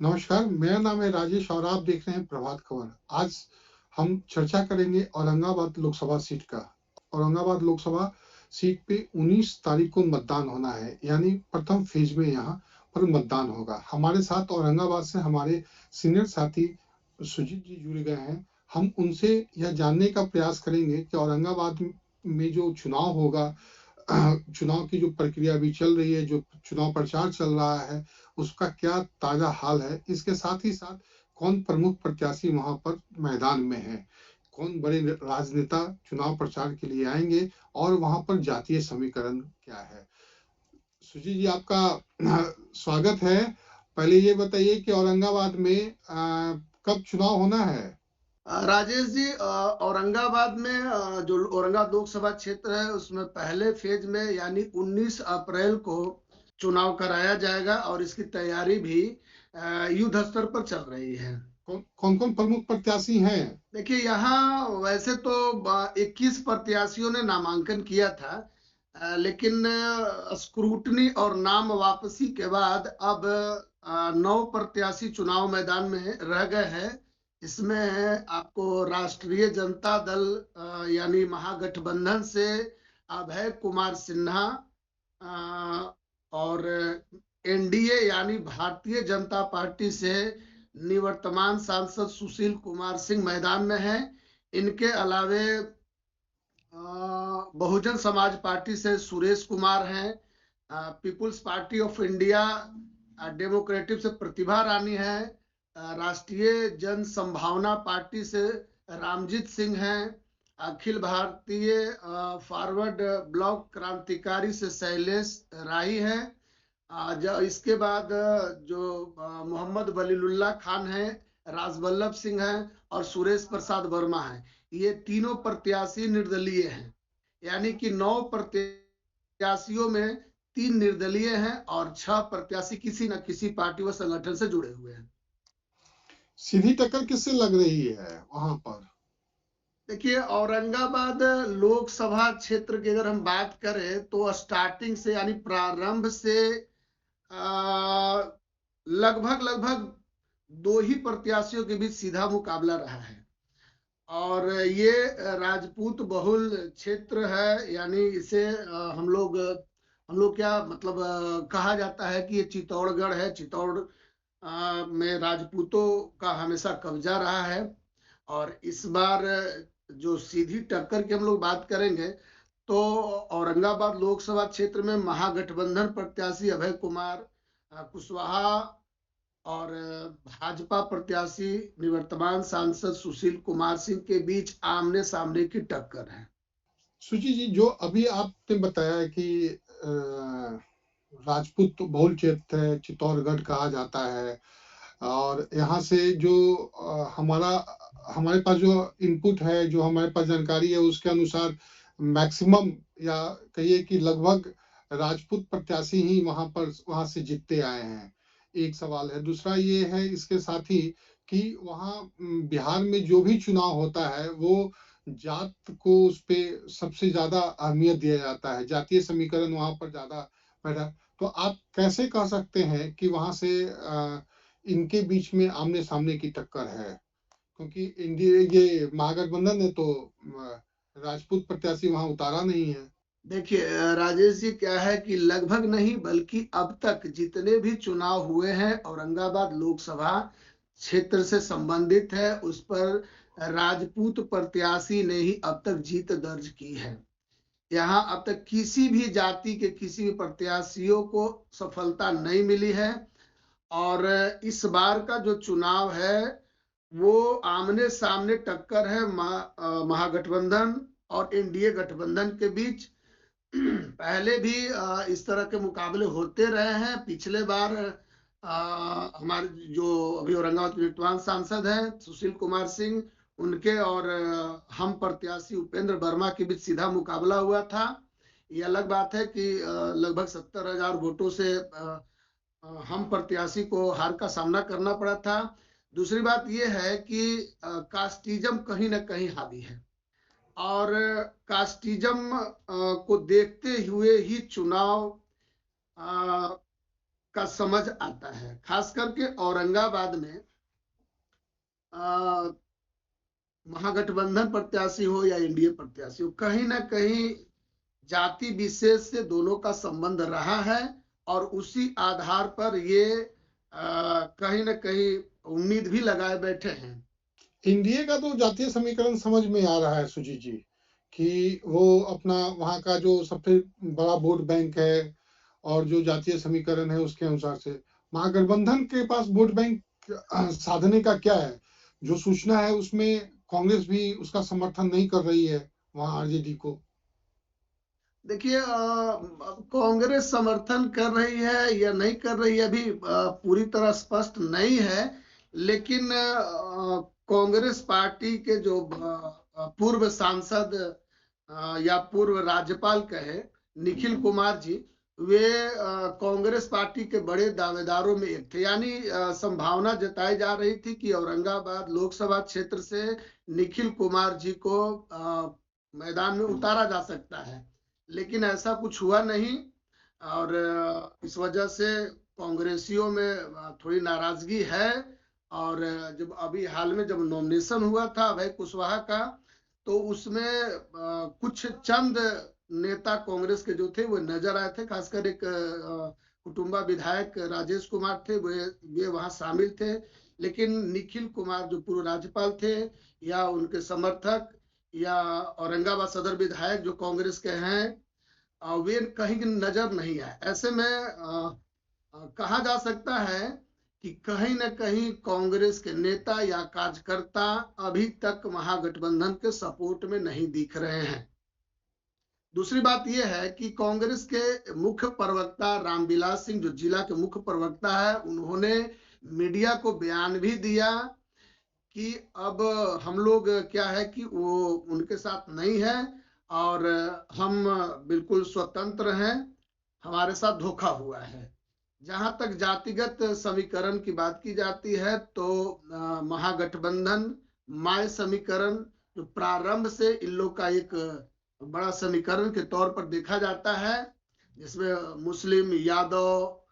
नमस्कार, मेरा नाम है राजेश और आप देख रहे हैं प्रभात खबर। आज हम चर्चा करेंगे औरंगाबाद लोकसभा सीट का। औरंगाबाद लोकसभा सीट पे 19 तारीख को मतदान होना है, यानी प्रथम फेज में यहाँ पर मतदान होगा। हमारे साथ औरंगाबाद से हमारे सीनियर साथी सुजीत जी जुड़ गए हैं। हम उनसे यह जानने का प्रयास करेंगे कि औरंगाबाद में जो चुनाव होगा, चुनाव की जो प्रक्रिया अभी चल रही है, जो चुनाव प्रचार चल रहा है, उसका क्या ताजा हाल है। इसके साथ ही साथ कौन प्रमुख प्रत्याशी वहां पर मैदान में है, कौन बड़े राजनेता चुनाव प्रचार के लिए आएंगे और वहां पर जातीय समीकरण क्या है। सुजीत जी, आपका स्वागत है। पहले ये बताइए कि औरंगाबाद में कब चुनाव होना है। राजेश जी, औरंगाबाद में जो औरंगाबाद लोकसभा क्षेत्र है उसमें पहले फेज में यानी 19 अप्रैल को चुनाव कराया जाएगा और इसकी तैयारी भी युद्ध स्तर पर चल रही है। कौन कौन प्रमुख प्रत्याशी हैं? देखिए, यहाँ वैसे तो 21 प्रत्याशियों ने नामांकन किया था, लेकिन स्क्रूटनी और नाम वापसी के बाद अब 9 प्रत्याशी चुनाव मैदान में रह गए हैं। इसमें आपको राष्ट्रीय जनता दल यानी महागठबंधन से अभय कुमार सिन्हा और एनडीए यानी भारतीय जनता पार्टी से निवर्तमान सांसद सुशील कुमार सिंह मैदान में हैं। इनके अलावे बहुजन समाज पार्टी से सुरेश कुमार हैं, people's party of India democratic से प्रतिभा रानी है, राष्ट्रीय जन संभावना पार्टी से रामजीत सिंह हैं, अखिल भारतीय फॉरवर्ड ब्लॉक क्रांतिकारी से शैलेश राही हैं। इसके बाद जो मोहम्मद वलीलुल्लाह खान है, राजवल्लभ सिंह है और सुरेश प्रसाद वर्मा है। ये तीनों प्रत्याशी निर्दलीय हैं, यानी कि 9 प्रत्याशियों में 3 निर्दलीय हैं और 6 प्रत्याशी किसी न किसी पार्टी व संगठन से जुड़े हुए हैं। सीधी टक्कर किससे लग रही है वहां पर? देखिए, औरंगाबाद लोकसभा क्षेत्र की अगर हम बात करें तो स्टार्टिंग से यानी प्रारंभ से लगभग लगभग 2 ही प्रत्याशियों के बीच सीधा मुकाबला रहा है और ये राजपूत बहुल क्षेत्र है, यानी इसे हम लोग क्या मतलब कहा जाता है कि ये चित्तौड़गढ़ है। चित्तौड़ में राजपूतों का हमेशा कब्जा रहा है और इस बार जो सीधी टक्कर की हम लोग बात करेंगे तो औरंगाबाद लोकसभा क्षेत्र में महागठबंधन प्रत्याशी अभय कुमार कुशवाहा और भाजपा प्रत्याशी निवर्तमान सांसद सुशील कुमार सिंह के बीच आमने सामने की टक्कर है। सुजी जी, जो अभी आपने बताया कि राजपूत बहुल क्षेत्र है, चित्तौड़गढ़ कहा जाता है, और यहाँ से जो हमारे पास जो इनपुट है, जो हमारे पास जानकारी है, उसके अनुसार मैक्सिमम या कहिए कि लगभग राजपूत प्रत्याशी ही वहां से जीतते आए हैं। एक सवाल है। दूसरा ये है इसके साथ ही कि वहाँ बिहार में जो भी चुनाव होता है वो जात को उस पे सबसे ज्यादा अहमियत दिया जाता है, जातीय समीकरण वहां पर ज्यादा पैदा। तो आप कैसे कह सकते हैं कि वहां से इनके बीच में आमने सामने की टक्कर है? क्योंकि इंडिया ये महागठबंधन ने तो राजपूत प्रत्याशी वहां उतारा नहीं है। देखिए राजेश जी, क्या है कि लगभग नहीं बल्कि अब तक जितने भी चुनाव हुए हैं औरंगाबाद लोकसभा क्षेत्र से संबंधित है उस पर राजपूत प्रत्याशी ने ही अब तक जीत दर्ज की है। यहाँ अब तक किसी भी जाति के किसी भी प्रत्याशियों को सफलता नहीं मिली है और इस बार का जो चुनाव है वो आमने सामने टक्कर है महागठबंधन और एनडीए गठबंधन के बीच। पहले भी इस तरह के मुकाबले होते रहे हैं। पिछले बार हमारे जो अभी औरंगाबाद के विद्वान सांसद हैं सुशील कुमार सिंह, उनके और हम प्रत्याशी उपेंद्र वर्मा के बीच सीधा मुकाबला हुआ था। ये अलग बात है कि लगभग 70,000 वोटों से हम प्रत्याशी को हार का सामना करना पड़ा था। दूसरी बात यह है कि कास्टिज्म कहीं ना कहीं हावी है और कास्टिज्म को देखते हुए ही चुनाव का समझ आता है, खास करके औरंगाबाद में महागठबंधन प्रत्याशी हो या एनडीए प्रत्याशी हो, कहीं ना कहीं जाति विशेष से दोनों का संबंध रहा है और उसी आधार पर ये कहीं ना कहीं उम्मीद भी लगाए बैठे हैं। एनडीए का तो जातीय समीकरण समझ में आ रहा है सुजीत जी, कि वो अपना वहाँ का जो सबसे बड़ा वोट बैंक है और जो जातीय समीकरण है उसके अनुसार से महागठबंधन के पास वोट बैंक साधने का क्या है। जो सूचना है उसमें कांग्रेस भी उसका समर्थन नहीं कर रही है वहाँ आरजेडी को। देखिए, कांग्रेस समर्थन कर रही है या नहीं कर रही है अभी पूरी तरह स्पष्ट नहीं है, लेकिन कांग्रेस पार्टी के जो पूर्व सांसद या पूर्व राज्यपाल कहे निखिल कुमार जी, वे कांग्रेस पार्टी के बड़े दावेदारों में एक थे। यानी संभावना जताई जा रही थी कि औरंगाबाद लोकसभा क्षेत्र से निखिल कुमार जी को मैदान में उतारा जा सकता है, लेकिन ऐसा कुछ हुआ नहीं और इस वजह से कांग्रेसियों में थोड़ी नाराजगी है। और जब अभी हाल में जब नॉमिनेशन हुआ था अभय कुशवाहा का, तो उसमें कुछ चंद नेता कांग्रेस के जो थे वो नजर आए थे, खासकर एक कुटुंबा विधायक राजेश कुमार थे, वे वहां शामिल थे। लेकिन निखिल कुमार जो पूर्व राज्यपाल थे या उनके समर्थक या औरंगाबाद सदर विधायक जो कांग्रेस के हैं, वे कहीं नजर नहीं आए। ऐसे में कहा जा सकता है कि कहीं न कहीं कांग्रेस के नेता या कार्यकर्ता अभी तक महागठबंधन के सपोर्ट में नहीं दिख रहे हैं। दूसरी बात यह है कि कांग्रेस के मुख्य प्रवक्ता रामविलास सिंह जो जिला के मुख्य प्रवक्ता है, उन्होंने मीडिया को बयान भी दिया कि अब हम लोग क्या है कि वो उनके साथ नहीं है और हम बिल्कुल स्वतंत्र हैं, हमारे साथ धोखा हुआ है। जहां तक जातिगत समीकरण की बात की जाती है तो महागठबंधन माय समीकरण जो प्रारंभ से इन लोग का एक बड़ा समीकरण के तौर पर देखा जाता है, जिसमें मुस्लिम यादव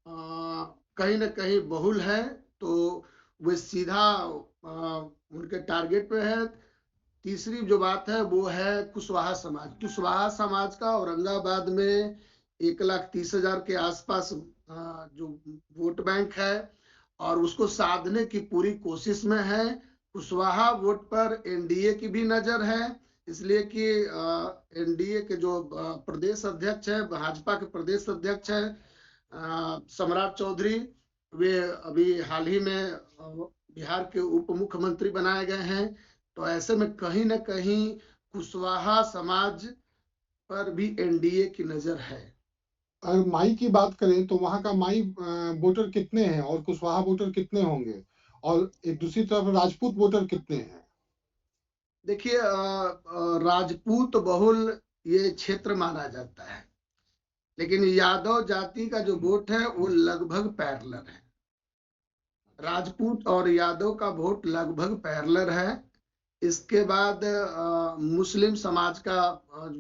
कहीं ना कहीं बहुल है, तो वे सीधा उनके टारगेट पे है। तीसरी जो बात है वो है कुशवाहा समाज। कुशवाहा समाज का औरंगाबाद में 1,30,000 के आसपास जो वोट बैंक है और उसको साधने की पूरी कोशिश में है। कुशवाहा वोट पर एनडीए की भी नजर है, इसलिए कि एनडीए के जो प्रदेश अध्यक्ष है, भाजपा के प्रदेश अध्यक्ष है सम्राट चौधरी, वे अभी हाल ही में बिहार के उप मुख्यमंत्री बनाए गए हैं। तो ऐसे में कहीं ना कहीं कुशवाहा समाज पर भी एनडीए की नजर है। अगर माई की बात करें तो वहाँ का माई वोटर कितने हैं और कुशवाहा वोटर कितने होंगे, और एक दूसरी तरफ राजपूत वोटर कितने हैं? देखिए, राजपूत बहुल ये क्षेत्र माना जाता है, लेकिन यादव जाति का जो वोट है वो लगभग पैरेलल है। राजपूत और यादव का वोट लगभग पैरेलल है। इसके बाद मुस्लिम समाज का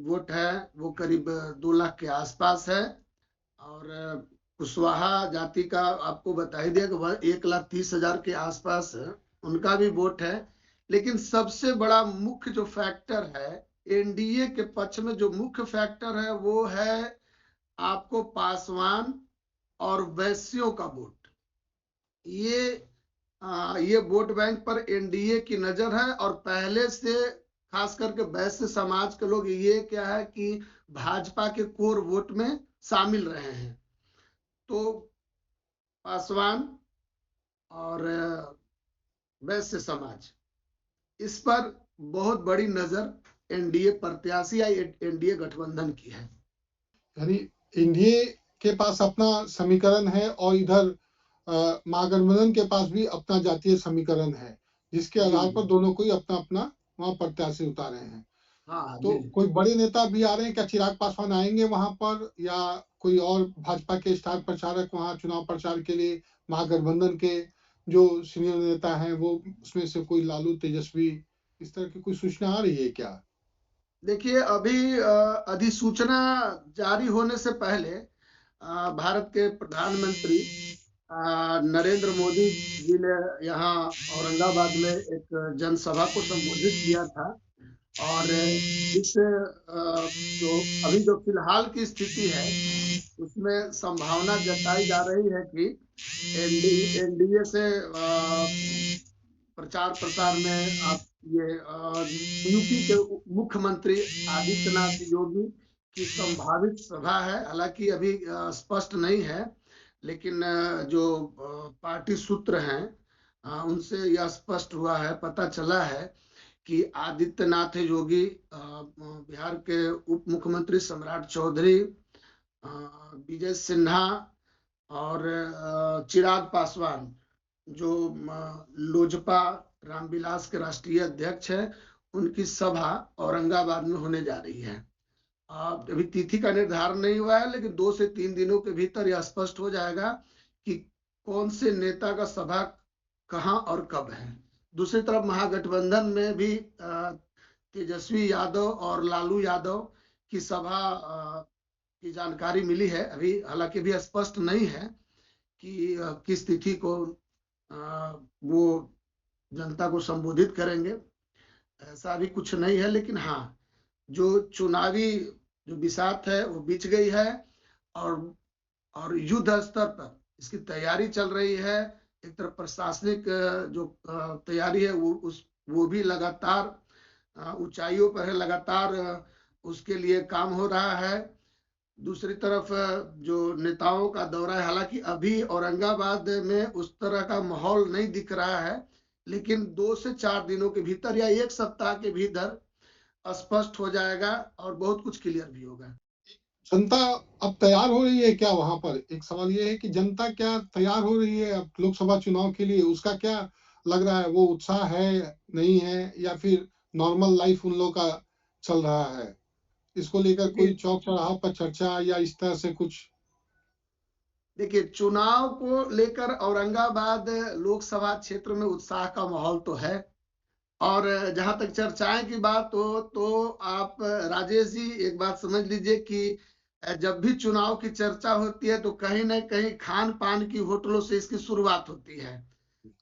वोट है वो करीब 2 लाख के आसपास है और कुशवाहा जाति का आपको बता ही दिया कि वह 1,30,000 के आसपास उनका भी वोट है। लेकिन सबसे बड़ा मुख्य जो फैक्टर है एनडीए के पक्ष में, जो मुख्य फैक्टर है वो है आपको पासवान और वैश्यों का वोट। ये वोट बैंक पर एनडीए की नजर है और पहले से खास करके वैश्य समाज के लोग ये क्या है कि भाजपा के कोर वोट में शामिल रहे हैं। तो पासवान और वैश्य समाज, इस पर बहुत बड़ी नजर एनडीए प्रत्याशी या एनडीए गठबंधन की है। यानी एनडीए के पास अपना समीकरण है और इधर महागठबंधन के पास भी अपना जातीय समीकरण है, जिसके आधार पर दोनों को ही अपना अपना वहां प्रत्याशी उतारे हैं। हाँ तो कोई बड़े नेता भी आ रहे हैं क्या? चिराग पासवान आएंगे वहां पर, या कोई और भाजपा के स्टार प्रचारक वहां चुनाव प्रचार के लिए? महागठबंधन के जो सीनियर नेता हैं वो उसमें से कोई लालू तेजस्वी, इस तरह की कोई सूचना आ रही है क्या? देखिए, अभी अधिसूचना जारी होने से पहले भारत के प्रधानमंत्री नरेंद्र मोदी जी ने यहाँ औरंगाबाद में एक जनसभा को संबोधित किया था। और इस जो अभी जो फिलहाल की स्थिति है उसमें संभावना जताई जा रही है कि एनडीए से प्रचार प्रसार में आप ये यूपी के मुख्यमंत्री आदित्यनाथ योगी की संभावित सभा है। हालांकि अभी स्पष्ट नहीं है, लेकिन जो पार्टी सूत्र हैं उनसे यह स्पष्ट हुआ है, पता चला है कि आदित्यनाथ योगी, बिहार के उप मुख्यमंत्री सम्राट चौधरी, विजय सिन्हा और चिराग पासवान जो लोजपा रामविलास के राष्ट्रीय अध्यक्ष है, उनकी सभा औरंगाबाद में होने जा रही है। अभी तिथि का निर्धारण नहीं हुआ है, लेकिन 2 से 3 दिनों के भीतर यह स्पष्ट हो जाएगा कि कौन से नेता का सभा कहां और कब है। दूसरी तरफ महागठबंधन में भी तेजस्वी यादव और लालू यादव की सभा की जानकारी मिली है। अभी हालांकि भी स्पष्ट नहीं है कि किस तिथि को वो जनता को संबोधित करेंगे, ऐसा भी कुछ नहीं है। लेकिन हाँ, जो चुनावी जो बिसात है वो बिछ गई है और युद्ध स्तर पर इसकी तैयारी चल रही है। एक तरफ प्रशासनिक जो तैयारी है वो भी लगातार ऊंचाइयों पर है, लगातार उसके लिए काम हो रहा है। दूसरी तरफ जो नेताओं का दौरा है, हालांकि अभी औरंगाबाद में उस तरह का माहौल नहीं दिख रहा है, लेकिन 2 से 4 दिनों के भीतर या 1 सप्ताह के भीतर स्पष्ट हो जाएगा और बहुत कुछ क्लियर भी होगा। जनता अब तैयार हो रही है क्या वहां पर? एक सवाल ये है कि जनता क्या तैयार हो रही है अब लोकसभा चुनाव के लिए? उसका क्या लग रहा है? वो उत्साह है, नहीं है, या फिर नॉर्मल लाइफ उन लोगों का चल रहा है? इसको लेकर कोई चौक चौराहा पर चर्चा या इस तरह से कुछ? देखिए, चुनाव को लेकर औरंगाबाद लोकसभा क्षेत्र में उत्साह का माहौल तो है। और जहां तक चर्चाएं की बात हो तो आप राजेश जी एक बात समझ लीजिए कि जब भी चुनाव की चर्चा होती है तो कहीं ना कहीं खान पान की होटलों से इसकी शुरुआत होती है।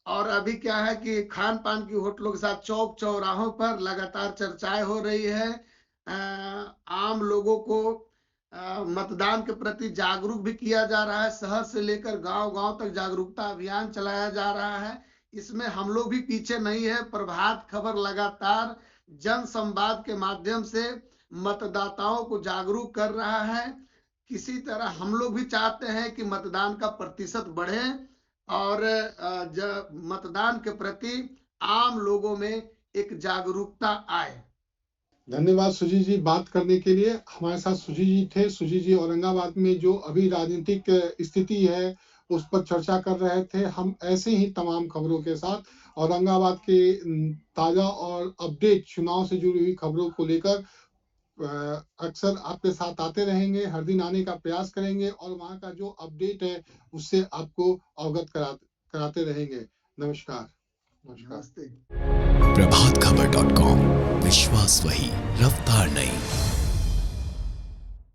और अभी क्या है कि खान पान की होटलों के साथ चौक चौराहों पर लगातार चर्चाएं हो रही है। आम लोगों को मतदान के प्रति जागरूक भी किया जा रहा है। शहर से लेकर गांव-गांव तक जागरूकता अभियान चलाया जा रहा है। इसमें हम लोग भी पीछे नहीं है। प्रभात खबर लगातार जन संवाद के माध्यम से मतदाताओं को जागरूक कर रहा है। किसी तरह हम लोग भी चाहते हैं कि मतदान का प्रतिशत बढ़े और मतदान के प्रति आम लोगों में एक जागरूकता आए। धन्यवाद सुजीत जी बात करने के लिए। हमारे साथ सुजीत जी थे। सुजीत जी औरंगाबाद में जो अभी राजनीतिक स्थिति है उस पर चर्चा कर रहे थे। हम ऐसे ही तमाम खबरों के साथ औरंगाबाद के ताजा और अपडेट चुनाव से जुड़ी हुई खबरों को लेकर अक्सर आपके साथ आते रहेंगे। हर दिन आने का प्रयास करेंगे और वहां का जो अपडेट है उससे आपको अवगत कराते रहेंगे। नमस्कार। नमस्ते। प्रभातखबर.com, विश्वास वही, रफ्तार नहीं।